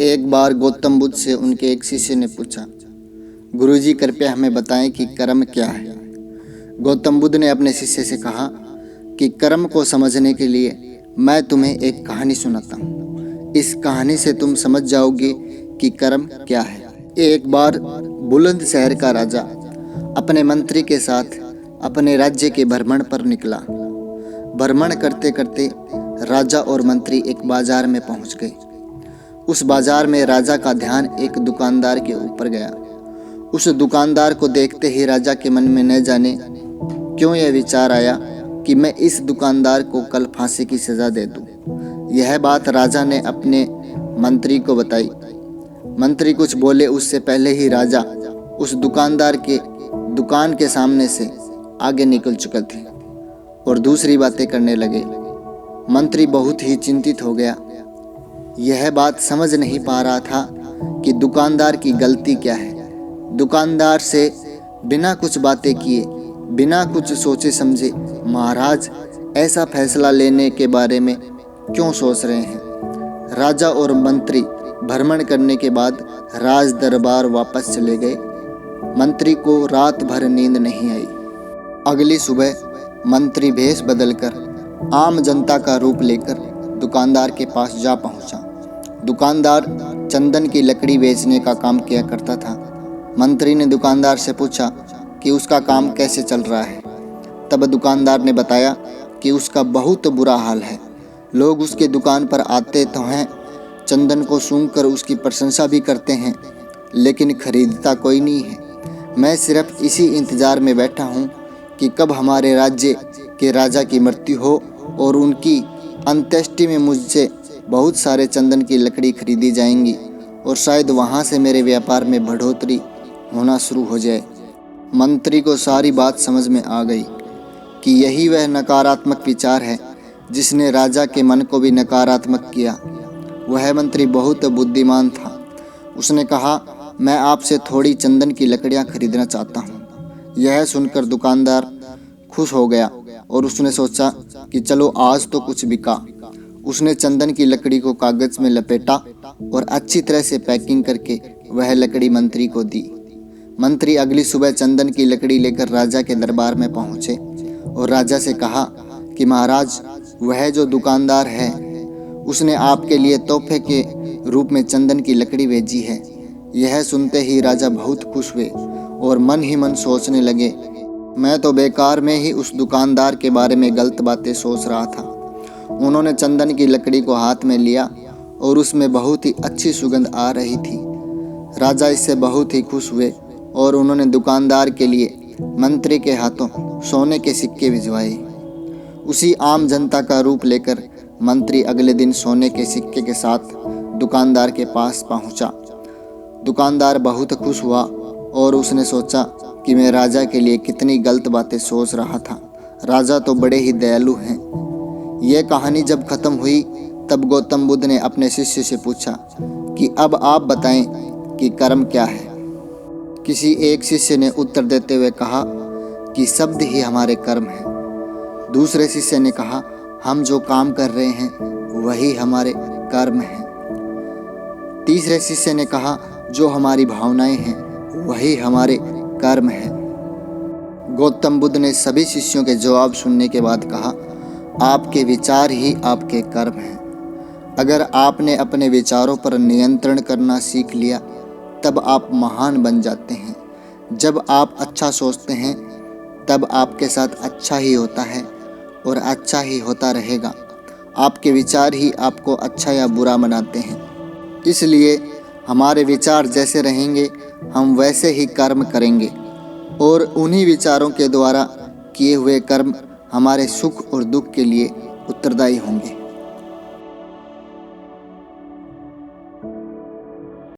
एक बार गौतम बुद्ध से उनके एक शिष्य ने पूछा, गुरुजी कृपया हमें बताएं कि कर्म क्या है। गौतम बुद्ध ने अपने शिष्य से कहा कि कर्म को समझने के लिए मैं तुम्हें एक कहानी सुनाता हूँ। इस कहानी से तुम समझ जाओगे कि कर्म क्या है। एक बार बुलंद शहर का राजा अपने मंत्री के साथ अपने राज्य के भ्रमण पर निकला। भ्रमण करते करते राजा और मंत्री एक बाजार में पहुंच गए। उस बाजार में राजा का ध्यान एक दुकानदार के ऊपर गया। उस दुकानदार को देखते ही राजा के मन में न जाने क्यों यह विचार आया कि मैं इस दुकानदार को कल फांसी की सजा दे दूं। यह बात राजा ने अपने मंत्री को बताई। मंत्री कुछ बोले उससे पहले ही राजा उस दुकानदार के दुकान के सामने से आगे निकल चुके थे और दूसरी बातें करने लगे। मंत्री बहुत ही चिंतित हो गया। यह बात समझ नहीं पा रहा था कि दुकानदार की गलती क्या है। दुकानदार से बिना कुछ बातें किए, बिना कुछ सोचे समझे महाराज ऐसा फैसला लेने के बारे में क्यों सोच रहे हैं। राजा और मंत्री भ्रमण करने के बाद राज दरबार वापस चले गए। मंत्री को रात भर नींद नहीं आई। अगली सुबह मंत्री भेष बदलकर आम जनता का रूप लेकर दुकानदार के पास जा पहुंचा। दुकानदार चंदन की लकड़ी बेचने का काम किया करता था। मंत्री ने दुकानदार से पूछा कि उसका काम कैसे चल रहा है। तब दुकानदार ने बताया कि उसका बहुत बुरा हाल है। लोग उसके दुकान पर आते तो हैं, चंदन को सूंघकर उसकी प्रशंसा भी करते हैं, लेकिन खरीदता कोई नहीं है। मैं सिर्फ इसी इंतज़ार में बैठा हूँ कि कब हमारे राज्य के राजा की मृत्यु हो और उनकी अंत्येष्टि में मुझसे बहुत सारे चंदन की लकड़ी खरीदी जाएंगी और शायद वहाँ से मेरे व्यापार में बढ़ोतरी होना शुरू हो जाए। मंत्री को सारी बात समझ में आ गई कि यही वह नकारात्मक विचार है जिसने राजा के मन को भी नकारात्मक किया। वह मंत्री बहुत बुद्धिमान था। उसने कहा, मैं आपसे थोड़ी चंदन की लकड़ियाँ खरीदना चाहता हूँ। यह सुनकर दुकानदार खुश हो गया और उसने सोचा कि चलो आज तो कुछ बिका। उसने चंदन की लकड़ी को कागज में लपेटा और अच्छी तरह से पैकिंग करके वह लकड़ी मंत्री को दी। मंत्री अगली सुबह चंदन की लकड़ी लेकर राजा के दरबार में पहुंचे और राजा से कहा कि महाराज, वह जो दुकानदार है उसने आपके लिए तोहफे के रूप में चंदन की लकड़ी भेजी है। यह सुनते ही राजा बहुत खुश हुए और मन ही मन सोचने लगे, मैं तो बेकार में ही उस दुकानदार के बारे में गलत बातें सोच रहा था। उन्होंने चंदन की लकड़ी को हाथ में लिया और उसमें बहुत ही अच्छी सुगंध आ रही थी। राजा इससे बहुत ही खुश हुए और उन्होंने दुकानदार के लिए मंत्री के हाथों सोने के सिक्के भिजवाए। उसी आम जनता का रूप लेकर मंत्री अगले दिन सोने के सिक्के के साथ दुकानदार के पास पहुंचा। दुकानदार बहुत खुश हुआ और उसने सोचा कि मैं राजा के लिए कितनी गलत बातें सोच रहा था। राजा तो बड़े ही दयालु हैं। यह कहानी जब खत्म हुई तब गौतम बुद्ध ने अपने शिष्य से पूछा कि अब आप बताएं कि कर्म क्या है। किसी एक शिष्य ने उत्तर देते हुए कहा कि शब्द ही हमारे कर्म हैं। दूसरे शिष्य ने कहा, हम जो काम कर रहे हैं वही हमारे कर्म हैं। तीसरे शिष्य ने कहा, जो हमारी भावनाएं हैं वही हमारे कर्म हैं। गौतम बुद्ध ने सभी शिष्यों के जवाब सुनने के बाद कहा, आपके विचार ही आपके कर्म हैं। अगर आपने अपने विचारों पर नियंत्रण करना सीख लिया तब आप महान बन जाते हैं। जब आप अच्छा सोचते हैं तब आपके साथ अच्छा ही होता है और अच्छा ही होता रहेगा। आपके विचार ही आपको अच्छा या बुरा बनाते हैं। इसलिए हमारे विचार जैसे रहेंगे हम वैसे ही कर्म करेंगे और उन्हीं विचारों के द्वारा किए हुए कर्म हमारे सुख और दुख के लिए उत्तरदायी होंगे।